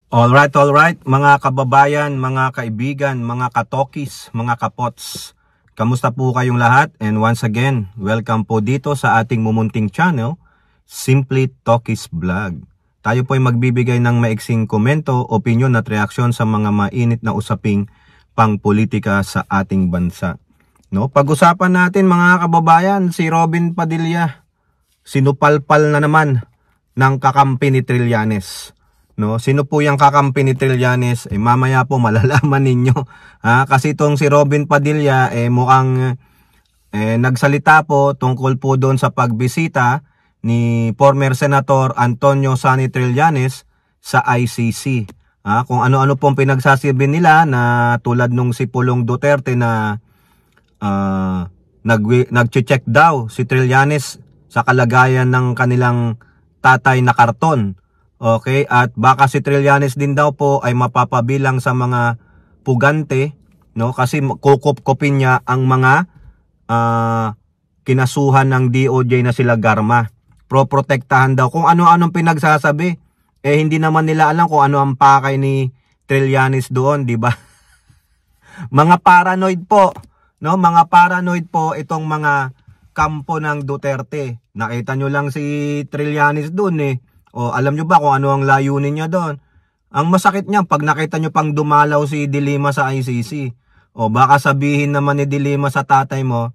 Alright, mga kababayan, mga kaibigan, mga katokis, mga kapots. Kamusta po kayong lahat? And once again, welcome po dito sa ating mumunting channel, Simply Tokis Vlog. Tayo po ay magbibigay ng maiksing komento, opinion at reaksyon sa mga mainit na usaping pangpolitika sa ating bansa. No, pag-usapan natin mga kababayan, si Robin Padilla, sinupalpal na naman ng kakampi ni Trillanes. No, sino po yung kakampi ni Trillanes? Mamaya po malalaman ninyo. Kasi itong si Robin Padilla mukhang nagsalita po tungkol po doon sa pagbisita ni former Senator Antonio Sonny Trillanes sa ICC. Kung ano-ano pong pinagsasabi nila na tulad nung si Pulong Duterte na nag-check daw si Trillanes sa kalagayan ng kanilang tatay na karton. Okay, at baka si Trillanes din daw po ay mapapabilang sa mga pugante, no? Kasi kukup-kupin niya ang mga kinasuhan ng DOJ na sila Garma. Proprotektahan daw kung ano-anong pinagsasabi. Hindi naman nila alam kung ano ang pakay ni Trillanes doon, di ba? Mga paranoid po, no? Mga paranoid po itong mga kampo ng Duterte. Nakita nyo lang si Trillanes doon alam nyo ba kung ano ang layunin niya doon? Ang masakit niya pag nakita nyo pang dumalaw si De Lima sa ICC. Baka sabihin naman ni De Lima sa tatay mo,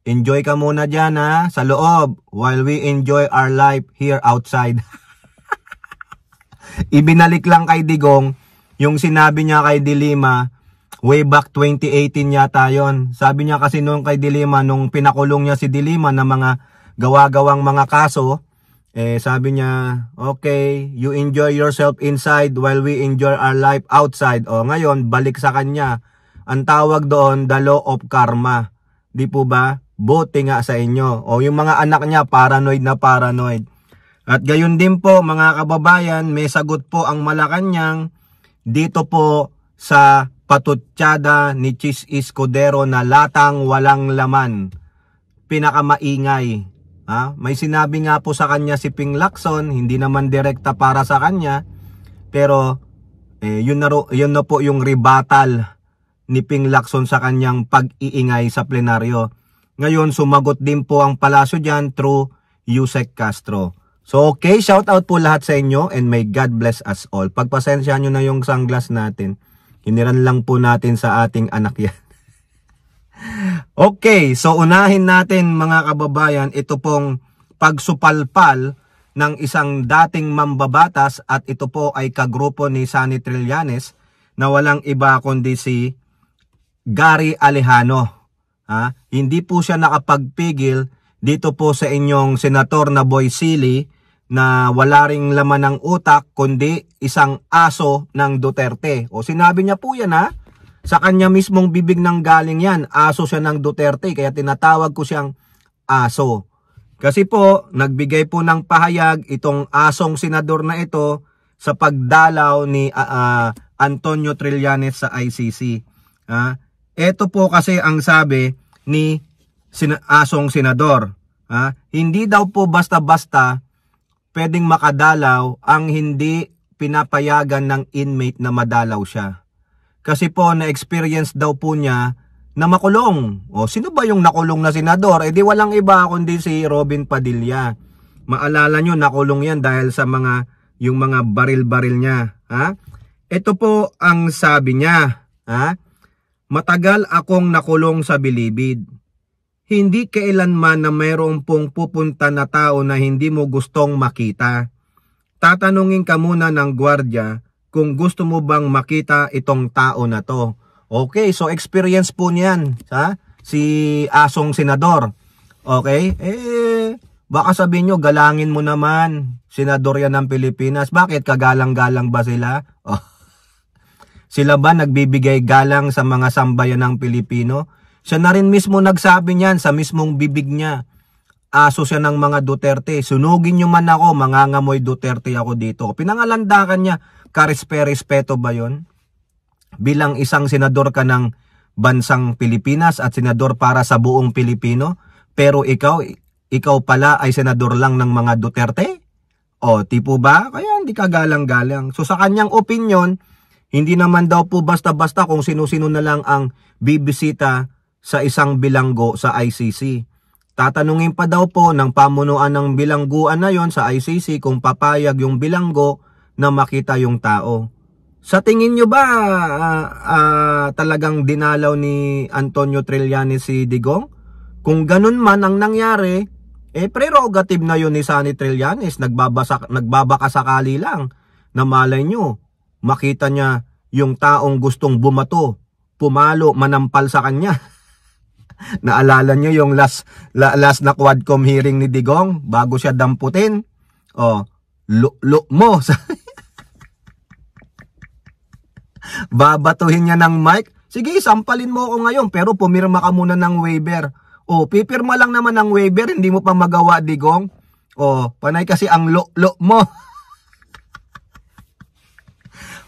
enjoy ka muna dyan sa loob while we enjoy our life here outside. Ibinalik lang kay Digong yung sinabi niya kay De Lima way back 2018 yata yon. Sabi niya kasi nung kay De Lima, nung pinakulong niya si De Lima na mga gawa-gawang mga kaso, sabi niya, okay, you enjoy yourself inside while we enjoy our life outside. Ngayon, balik sa kanya. Ang tawag doon, the law of karma. Di po ba? Buti nga sa inyo. Yung mga anak niya, paranoid na paranoid. At gayon din po, mga kababayan, may sagot po ang Malacanang dito po sa patutsada ni Chis Escudero na latang walang laman. Pinakamaingay. May sinabi nga po sa kanya si Ping Lacson, hindi naman direkta para sa kanya, pero yun na po yung rebuttal ni Ping Lacson sa kanyang pag-iingay sa plenaryo. Ngayon, sumagot din po ang palasyo dyan through Yusek Castro. So okay, shout out po lahat sa inyo and may God bless us all. Pagpasensya nyo na yung sunglass natin, hiniran lang po natin sa ating anak yan. Okay, so unahin natin mga kababayan ito pong pagsupalpal ng isang dating mambabatas at ito po ay kagrupo ni Sonny Trillanes na walang iba kundi si Gary Alejano. Hindi po siya nakapagpigil dito po sa inyong senator na Boy Silly na wala ring laman ng utak kundi isang aso ng Duterte. Sinabi niya po yan sa kanya mismong bibig nang galing yan. Aso siya ng Duterte, kaya tinatawag ko siyang aso. Kasi po, nagbigay po ng pahayag itong asong senador na ito sa pagdalaw ni Antonio Trillanes sa ICC. Ito po kasi ang sabi ni asong senador. Hindi daw po basta-basta pwedeng makadalaw ang hindi pinapayagan ng inmate na madalaw siya. Kasi po na-experience daw po niya na makulong. Sino ba yung nakulong na senador? Di walang iba kundi si Robin Padilla. Maalala nyo, nakulong yan dahil sa yung mga baril-baril niya. Ito po ang sabi niya. Matagal akong nakulong sa bilibid. Hindi kailanman na mayroon pong pupunta na tao na hindi mo gustong makita. Tatanungin ka muna ng gwardiya kung gusto mo bang makita itong tao na to. Okay, so experience po niyan, si asong senador. Okay, baka sabihin nyo, galangin mo naman, senador yan ng Pilipinas. Bakit? Kagalang-galang ba sila? Sila ba nagbibigay galang sa mga sambayan ng Pilipino? Siya na rin mismo nagsabi niyan sa mismong bibig niya. Aso siya ng mga Duterte. Sunugin nyo man ako, mangangamoy Duterte ako dito. Pinangalandakan niya. Karespeto ba yon? Bilang isang senador ka ng bansang Pilipinas at senador para sa buong Pilipino, pero ikaw pala ay senador lang ng mga Duterte? O, tipo ba? Kaya hindi ka galang-galang. So sa kanyang opinion, hindi naman daw po basta-basta kung sino-sino na lang ang bibisita sa isang bilanggo sa ICC. Tatanungin pa daw po ng pamunuan ng bilangguan na yon sa ICC kung papayag yung bilanggo na makita yung tao. Sa tingin nyo ba talagang dinalaw ni Antonio Trillanes si Digong? Kung ganun man ang nangyari, prerogative na yun ni Sonny Trillanes. Nagbabaka sakali lang na malay nyo, makita niya yung taong gustong bumato, pumalo, manampal sa kanya. Naalala nyo yung last na Quadcom hearing ni Digong bago siya damputin? O, mo. Babatuhin niya ng mic. Sige, sampalin mo ako ngayon pero pumirma ka muna ng waiver. O, pipirma lang naman ng waiver, hindi mo pa magawa, Digong. O, panay kasi ang mo.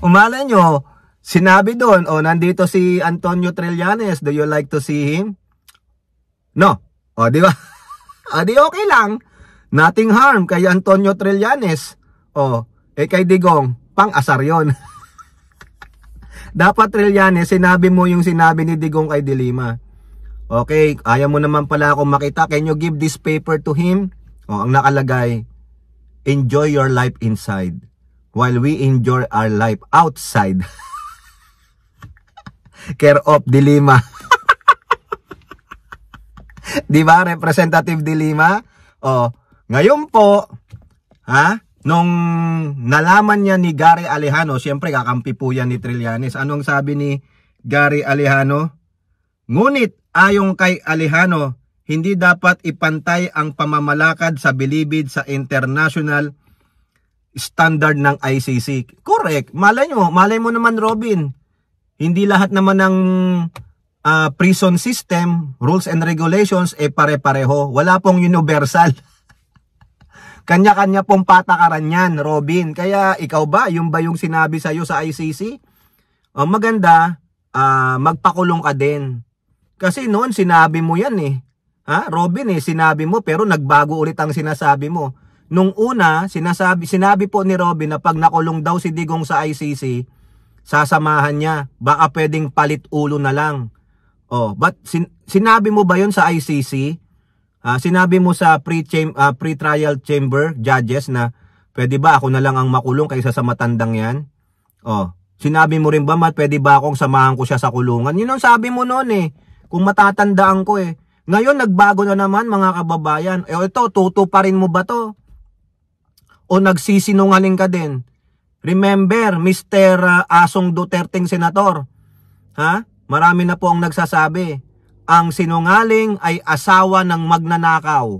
Umala nyo, sinabi doon, nandito si Antonio Trillanes, do you like to see him? No. O, di ba? O, di okay lang. Nothing harm kay Antonio Trillanes. O, kay Digong, pang-asar yun. Dapat Trillanes, sinabi mo yung sinabi ni Digong kay De Lima. Okay, ayaw mo naman pala akong makita. Can you give this paper to him? O, ang nakalagay, enjoy your life inside while we enjoy our life outside. Care of De Lima. Di ba, Representative De Lima? O, ngayon po, nung nalaman niya ni Gary Alejano, siyempre kakampi po yan ni Trillanes. Anong sabi ni Gary Alejano? Ngunit ayon kay Alejano, hindi dapat ipantay ang pamamalakad sa bilibid sa international standard ng ICC. Correct. Malay mo naman, Robin. Hindi lahat naman ng prison system, rules and regulations, pare-pareho. Wala pong universal. Kanya-kanya pong patakaran yan, Robin. Kaya ikaw ba, yung sinabi sa'yo sa ICC? Maganda, magpakulong ka din. Kasi noon sinabi mo yan Robin sinabi mo pero nagbago ulit ang sinasabi mo. Nung una, sinabi po ni Robin na pag nakulong daw si Digong sa ICC, sasamahan niya. Baka pwedeng palit ulo na lang. But sinabi mo ba yun sa ICC? Sinabi mo sa pre-trial chamber judges na pwede ba ako na lang ang makulong kaysa sa matandang yan? Sinabi mo rin ba pwede ba akong samahan ko siya sa kulungan? Yun ang sabi mo noon kung matatandaan ko Ngayon nagbago na naman mga kababayan. Ito, tutuparin mo ba to? O nagsisinungaling ka din? Remember, Mr. Asong Duterteng Senator. Marami na po ang nagsasabi. Ang sinungaling ay asawa ng magnanakaw.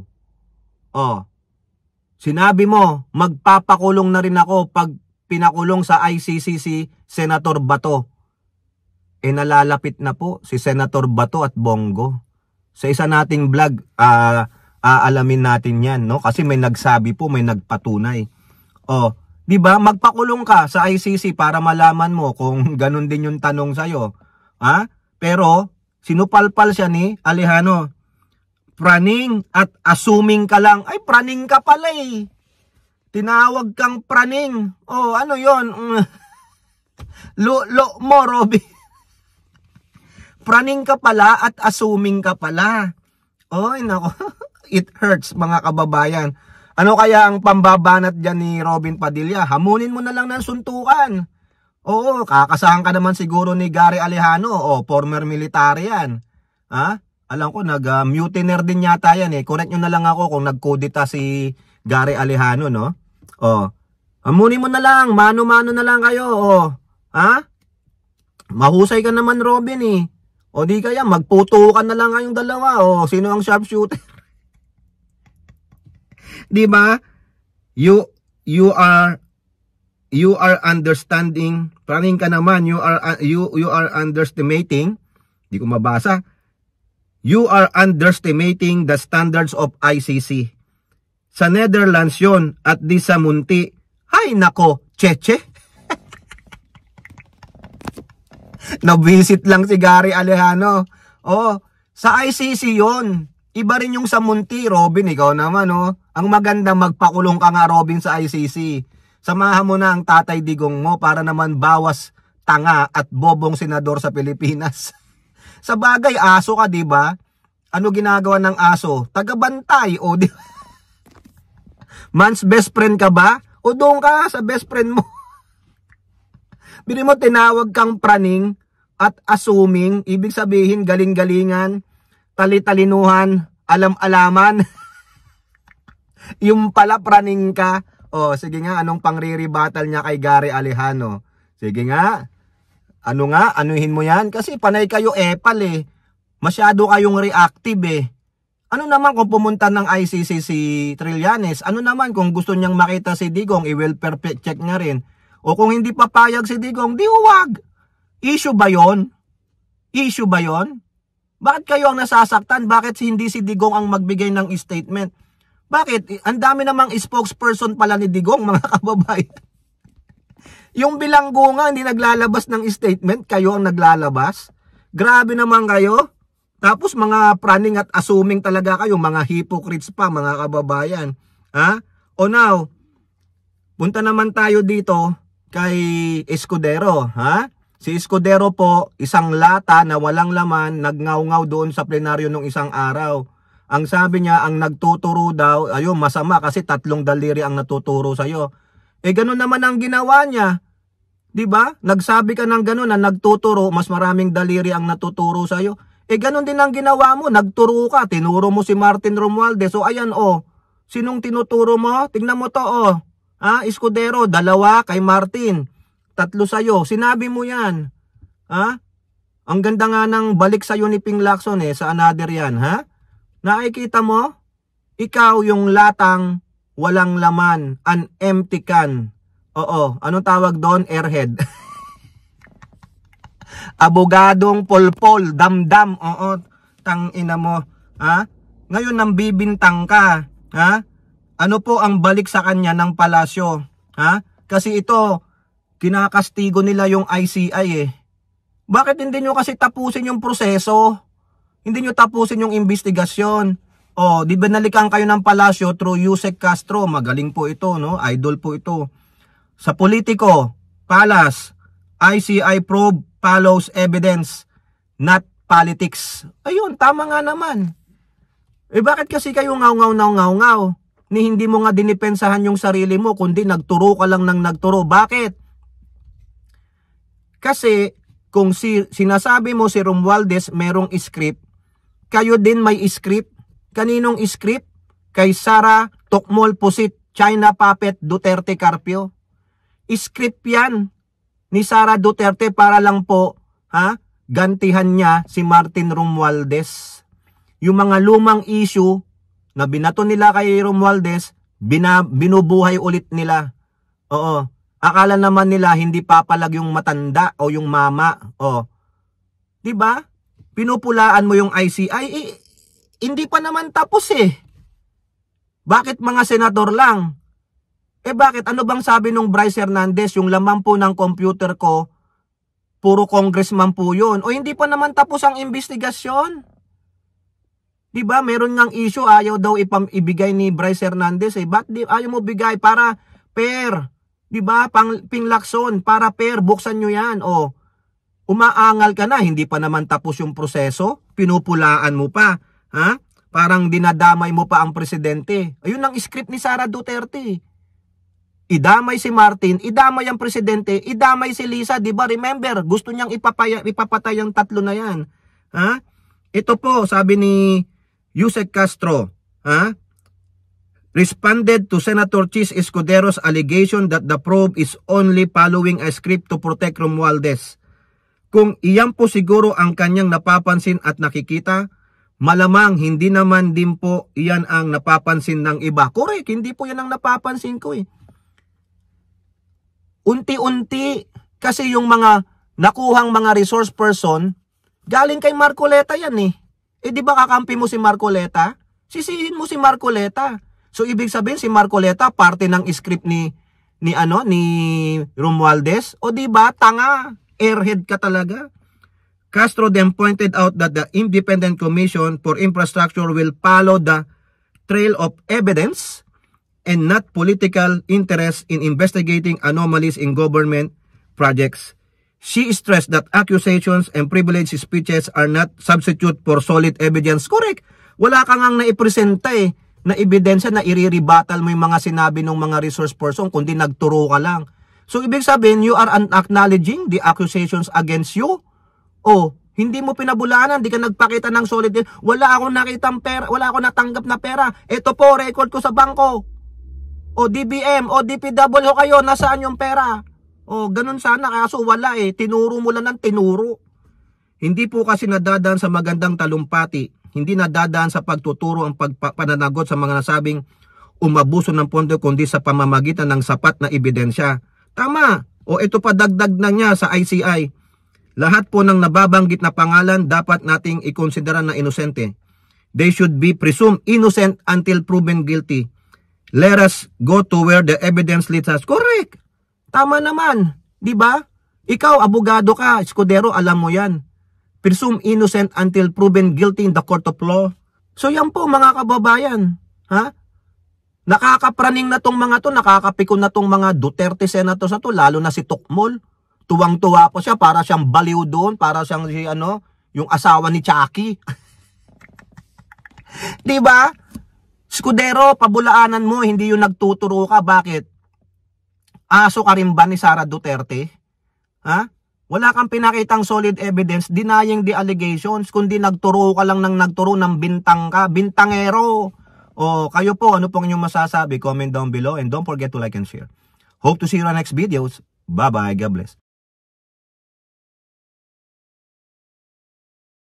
Sinabi mo, magpapakulong na rin ako pag pinakulong sa ICC si Senator Bato. Nalalapit na po si Senator Bato at Bongo. Sa isa nating vlog, aalamin natin yan, no? Kasi may nagsabi po, may nagpatunay. Di ba? Magpakulong ka sa ICC para malaman mo kung ganun din yung tanong sa'yo. Pero, sinupalpal siya ni Alejano. Praning at assuming ka lang. Ay, praning ka pala Tinawag kang praning. Ano yon? Mo, Robby. Praning ka pala at assuming ka pala. Nako. It hurts mga kababayan. Ano kaya ang pambabanat dyan ni Robin Padilla? Hamunin mo na lang ng suntukan. Kakasahan ka naman siguro ni Gary Alejano. Former military yan. Alam ko, nag-mutiner din yata yan Correct nyo na lang ako kung nagkudita si Gary Alejano, no? Hamunin mo na lang. Mano-mano na lang kayo. Mahusay ka naman, Robin di kaya magputukan na lang kayong dalawa. Sino ang sharpshooter? Di ba? You are understanding. Praning ka naman. You are underestimating. Di ko mabasa. You are underestimating the standards of ICC. Sa Netherlands yun at di sa Munti. Hay nako, cheche. Na-visit lang si Gary Alejano. Sa ICC yon. Iba rin yung sa Munti, Robin. Ikaw naman, Ang maganda magpakulong ka nga, Robin, sa ICC. Samahan mo na ang Tatay Digong mo para naman bawas tanga at bobong senador sa Pilipinas. Sa bagay, aso ka, di ba? Ano ginagawa ng aso? Tagabantay, o di Man's best friend ka ba? O doon ka sa best friend mo. Bili mo, tinawag kang praning at assuming, ibig sabihin galing-galingan, tali-talinuhan, alam-alaman. Yung pala praning ka. O sige nga, anong pangre-rebuttal niya kay Gary Alejano? Sige nga, anuhin mo yan? Kasi panay kayo epal eh. Masyado kayong reactive eh. Ano naman kung pumunta ng ICC si Trillanes? Ano naman kung gusto niyang makita si Digong, i-will perfect check niya rin. O kung hindi papayag si Digong, di huwag. Issue ba yon? Issue ba yon? Bakit kayo ang nasasaktan? Bakit hindi si Digong ang magbigay ng statement? Bakit? Ang dami namang spokesperson pala ni Digong, mga kababayan. Yung bilanggo nga hindi naglalabas ng statement, kayo ang naglalabas. Grabe naman kayo. Tapos mga praning at assuming talaga kayo, mga hypocrites pa, mga kababayan. Ha? O now, punta naman tayo dito kay Escudero. Ha? Si Escudero po, isang lata na walang laman, nagngaw-ngaw doon sa plenaryo nung isang araw. Ang sabi niya, ang nagtuturo daw, ayun, masama kasi 3 daliri ang natuturo sa'yo. Eh, ganun naman ang ginawa niya. Diba? Nagsabi ka ng ganun na nagtuturo, mas maraming daliri ang natuturo sa'yo. Eh, ganun din ang ginawa mo. Nagturo ka, tinuro mo si Martin Romualdez. So, ayan, sinong tinuturo mo? Tingnan mo to, Escudero, 2 kay Martin. 3 sa'yo. Sinabi mo yan. Ang ganda nga ng balik sa'yo ni Ping Lacson sa another yan, Nakikita mo? Ikaw yung latang walang laman, an empty can. Oo, anong tawag doon? Airhead. Abogadong polpol, damdam. Oo, tangina mo. Ngayon nang bibintang ka. Ano po ang balik sa kanya ng palasyo? Kasi ito, kinakastigo nila yung ICI eh. Bakit hindi nyo kasi tapusin yung proseso? Hindi nyo tapusin yung investigasyon. Di ba nalikan kayo ng palasyo through Yusek Castro? Magaling po ito, no? Idol po ito. Sa politiko, Palas, ICI probe follows evidence, not politics. Ayun, tama nga naman. Eh bakit kasi kayo ngaw-ngaw? Ni hindi mo nga dinipensahan yung sarili mo, kundi nagturo ka lang ng nagturo. Bakit? Kasi kung sinasabi mo si Romualdez merong script, kayo din may script. Kaninong script? Kay Sara Tokmol Pusit, China Puppet Duterte Carpio. Script yan ni Sara Duterte para lang po gantihan niya si Martin Romualdez. Yung mga lumang issue na binato nila kay Romualdez, binubuhay ulit nila. Oo. Akala naman nila hindi papalag yung matanda o yung mama. Di ba? Pinupulaan mo yung ICI, hindi pa naman tapos eh. Bakit mga senador lang? Bakit? Ano bang sabi nung Bryce Hernandez? Yung laman po ng computer ko, puro congressman po yun. O hindi pa naman tapos ang investigasyon? Diba? Meron ngang issue, ayaw daw ibigay ni Bryce Hernandez eh. Ba't ayaw mo bigay? Para fair. Diba? Ping Lacson, para fair. Buksan nyo yan. Umaangal ka na, hindi pa naman tapos yung proseso. Pinupulaan mo pa. Parang dinadamay mo pa ang presidente. Ayun ang script ni Sara Duterte. Idamay si Martin, idamay ang presidente, idamay si Lisa, di ba? Remember, gusto niyang ipapatay ang 3 na yan. Ito po, sabi ni Yusek Castro, responded to Senator Chis Escudero's allegation that the probe is only following a script to protect Romualdez. Kung iyan po siguro ang kanyang napapansin at nakikita, malamang hindi naman din po iyan ang napapansin ng iba. Correct, hindi po yan ang napapansin ko eh. Unti-unti kasi yung mga nakuhang mga resource person, galing kay Marcoleta yan eh. Di ba kakampi mo si Marcoleta? Sisihin mo si Marcoleta. So ibig sabihin si Marcoleta parte ng script ni Romualdez? O di ba tanga, airhead ka talaga? Castro then pointed out that the Independent Commission for Infrastructure will follow the trail of evidence and not political interest in investigating anomalies in government projects. She stressed that accusations and privileged speeches are not substitute for solid evidence. Correct. Wala ka ngang naipresenta na ebidensya na iriribatal mo yung mga sinabi ng mga resource person, kundi nagturo ka lang. So, ibig sabihin, you are acknowledging the accusations against you? O, hindi mo pinabulaanan, di ka nagpakita ng solid. Wala akong nakitang pera, wala akong natanggap na pera. Ito po, record ko sa bangko. O, DBM, o DPW kayo, nasaan yung pera? O, ganun sana, kaso wala tinuro mo lang ng tinuro. Hindi po kasi nadadaan sa magandang talumpati, hindi nadadaan sa pagtuturo ang pananagot sa mga nasabing umabuso ng pondo, kundi sa pamamagitan ng sapat na ebidensya. Tama. O ito pa dagdag na niya sa ICI. Lahat po ng nababanggit na pangalan dapat nating ikonsidera na inosente. They should be presumed innocent until proven guilty. Let us go to where the evidence leads us. Correct. Tama naman. Di ba? Ikaw, abogado ka, Escudero, alam mo yan. Presumed innocent until proven guilty in the court of law. So yan po mga kababayan. Ha? Nakakapraning na tong mga to, nakakapikon na tong mga Duterte senators na to, lalo na si Tukmol. Tuwang-tuwa po siya, para siyang baliw doon, para siyang si yung asawa ni Chucky. 'Di ba? Escudero, pabulaanan mo, hindi yung nagtuturo ka. Bakit? Aso ka rin ba ni Sara Duterte? Ha? Wala kang pinakitang solid evidence denying the allegations, kundi nagturo ka lang ng nagturo ng bintang ka, bintangero. O kayo po, ano pong inyong masasabi? Comment down below and don't forget to like and share. Hope to see you on next videos. Bye-bye. God bless.